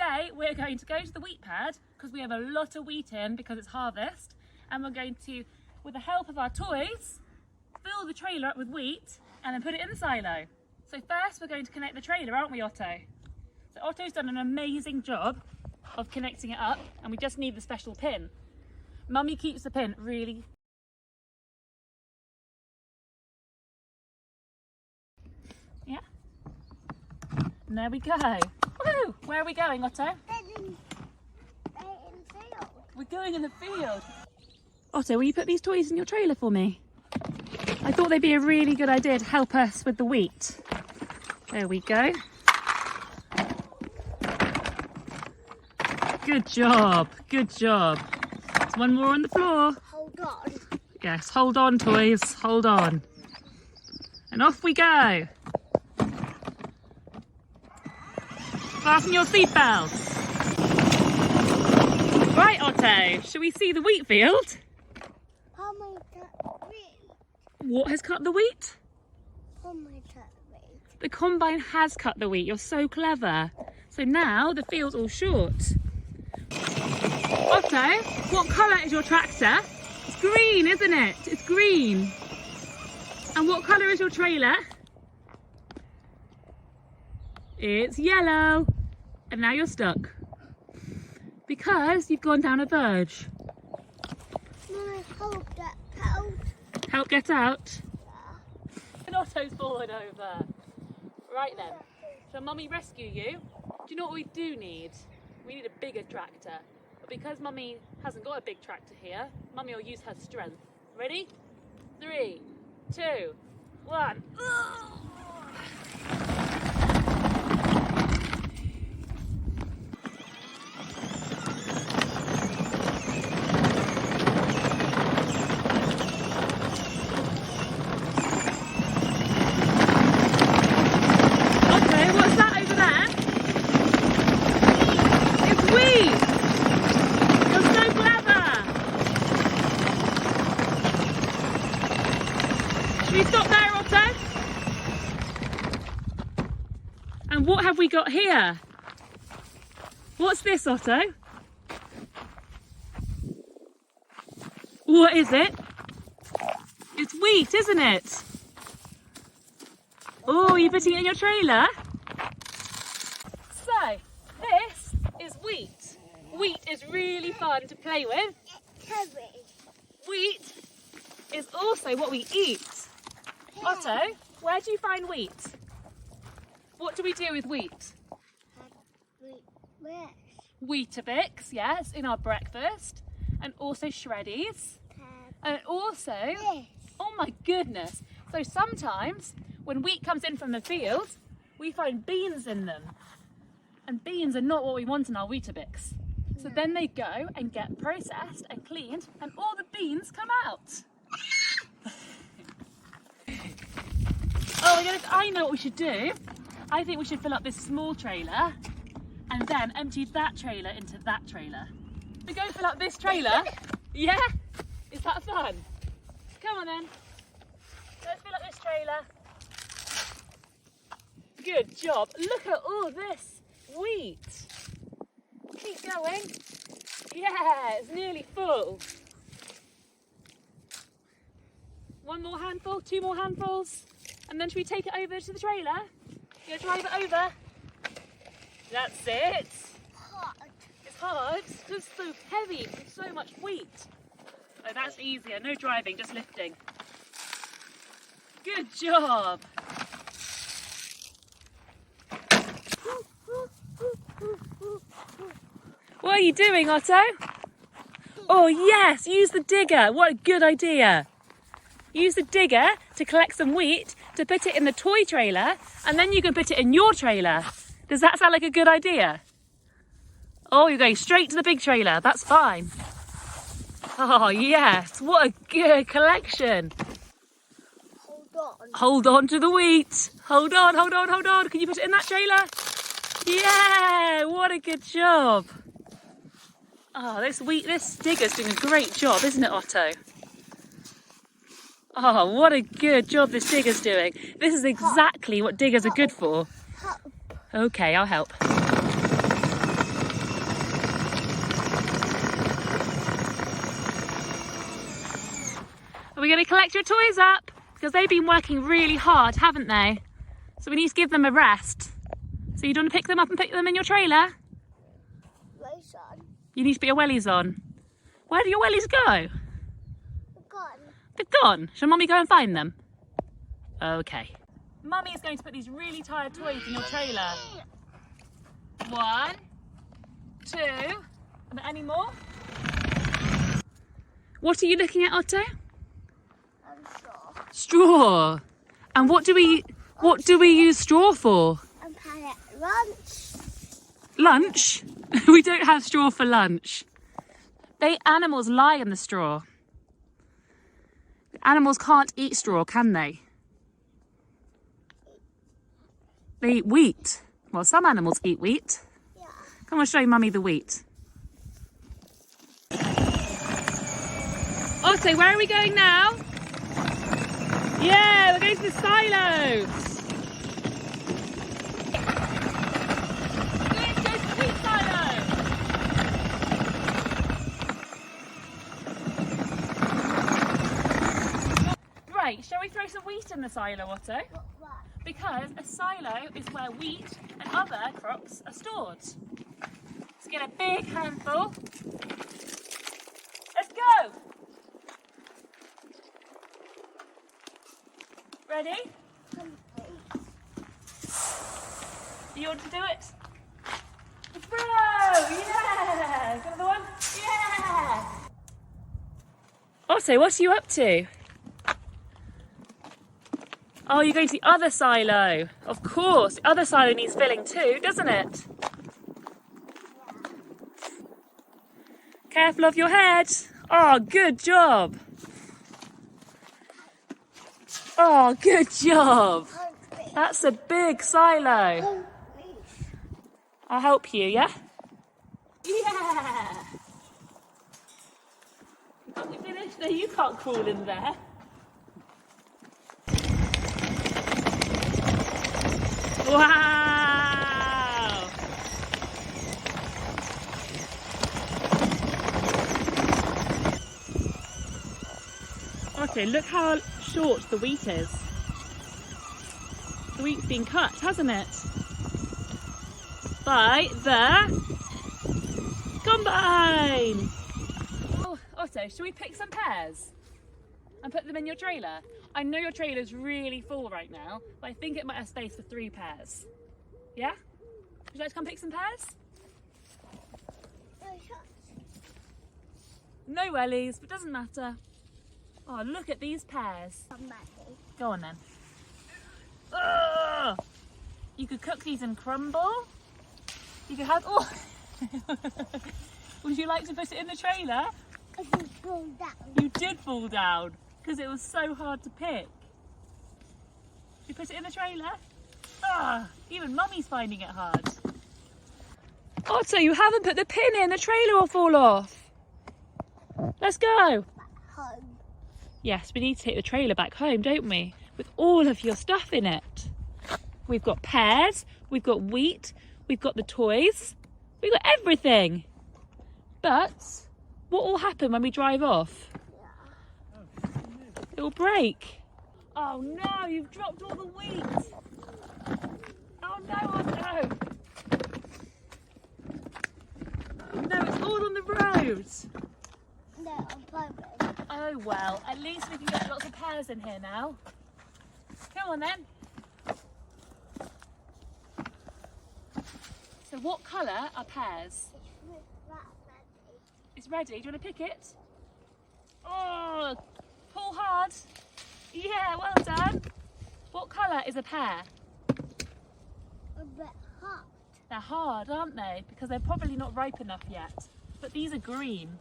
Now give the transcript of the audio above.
today we're going to go to the wheat pad because we have a lot of wheat in because it's harvest, and we're going to, with the help of our toys, fill the trailer up with wheat and then put it in the silo. So first we're going to connect the trailer, aren't we, Otto? So Otto's done an amazing job of connecting it up, and we just need the special pin. Mummy keeps the pin really... Yeah. And there we go. Woo! Where are we going, Otto? We're going in the field. Otto, will you put these toys in your trailer for me? I thought they'd be a really good idea to help us with the wheat. There we go. Good job, good job. There's one more on the floor. Hold on. Yes, hold on, toys, hold on. And off we go. Fasten your seatbelts. Right, Otto, shall we see the wheat field? How am I cut wheat? What has cut the wheat? How am I cut wheat? The combine has cut the wheat. You're so clever. So now the field's all short. Otto, what colour is your tractor? It's green, isn't it? It's green. And what colour is your trailer? It's yellow. And now you're stuck. Because you've gone down a verge. Mama, help get out. Help get out. Yeah. And Otto's fallen over. Right then, shall Mummy rescue you? Do you know what we do need? We need a bigger tractor. But because Mummy hasn't got a big tractor here, Mummy will use her strength. Ready? 3, 2, 1. Should we stop there, Otto? And what have we got here? What's this, Otto? What is it? It's wheat, isn't it? Oh, you're putting it in your trailer? So, this is wheat. Wheat is really fun to play with. Wheat is also what we eat. Otto, where do you find wheat? What do we do with wheat? Weetabix, yes, in our breakfast. And also shreddies. And also, oh my goodness. So sometimes when wheat comes in from the field, we find beans in them. And beans are not what we want in our Weetabix. So then they go and get processed and cleaned, and all the beans come out. Oh, I know what we should do. I think we should fill up this small trailer and then empty that trailer into that trailer. We go fill up this trailer. Yeah? Is that fun? Come on then. Let's fill up this trailer. Good job. Look at all this wheat. Keep going. Yeah, it's nearly full. One more handful, 2 more handfuls. And then should we take it over to the trailer? You gonna drive it over? That's it. Hard. It's hard because it's so heavy and so much wheat. Oh, that's easier. No driving, just lifting. Good job. What are you doing, Otto? Oh yes, use the digger. What a good idea. Use the digger to collect some wheat, to put it in the toy trailer, and then you can put it in your trailer. Does that sound like a good idea? Oh, you're going straight to the big trailer. That's fine. Oh yes, what a good collection. Hold on. Hold on to the wheat. Hold on, hold on, hold on. Can you put it in that trailer? Yeah, what a good job. Oh, this digger's doing a great job, isn't it, Otto? Oh, what a good job this digger's doing. This is exactly what diggers are good for. Okay, I'll help. Okay, collect your toys up because they've been working really hard, haven't they? So we need to give them a rest. So you don't want to pick them up and put them in your trailer? Race on. You need to put your wellies on. Where do your wellies go? Gone. They're gone. Shall Mummy go and find them? Okay. Mummy is going to put these really tired toys in your trailer. 1, 2, and any more? What are you looking at, Otto? I'm sure. Straw. And what do we use straw for? I'm having lunch. Lunch? We don't have straw for lunch. Animals lie in the straw. Animals can't eat straw, can they? They eat wheat. Well, some animals eat wheat. Yeah. Come on, show Mummy the wheat. Otto, where are we going now? Yeah, we're going to the silos. Let's go to the wheat silo. Right, shall we throw some wheat in the silo, Otto? What? Because a silo is where wheat and other crops are stored. Let's get a big handful. Let's go! Ready? You want to do it? Bro! Yeah! Another one? Yeah! Otto, what are you up to? Oh, you're going to the other silo. Of course, the other silo needs filling too, doesn't it? Careful of your head. Oh, good job. Oh, good job. That's a big silo. I'll help you, yeah? Yeah! You finished? No, you can't crawl in there. Wow! Okay, look how short the wheat is. The wheat's been cut, hasn't it? By the combine! Oh, Otto, should we pick some pears and put them in your trailer? I know your trailer's really full right now, but I think it might have space for 3 pears. Yeah? Would you like to come pick some pears? No wellies, but doesn't matter. Oh, look at these pears. Go on then. Ugh! You could cook these and crumble. You could have, oh! Would you like to put it in the trailer? I just fall down. You did fall down because it was so hard to pick. You put it in the trailer? Ah, even Mummy's finding it hard. Otto, you haven't put the pin in. The trailer will fall off. Let's go. Home. Yes, we need to take the trailer back home, don't we? With all of your stuff in it. We've got pears, we've got wheat, we've got the toys, we've got everything. But what will happen when we drive off? It will break. Oh no, you've dropped all the wheat. Oh no, Otto. No, it's all on the road. No, I'm climbing. Oh well, at least we can get lots of pears in here now. Come on then. So what colour are pears? It's ready. Do you want to pick it? Oh, pull hard. Yeah, well done. What colour is a pear? A bit hot. They're hard, aren't they? Because they're probably not ripe enough yet. But these are green.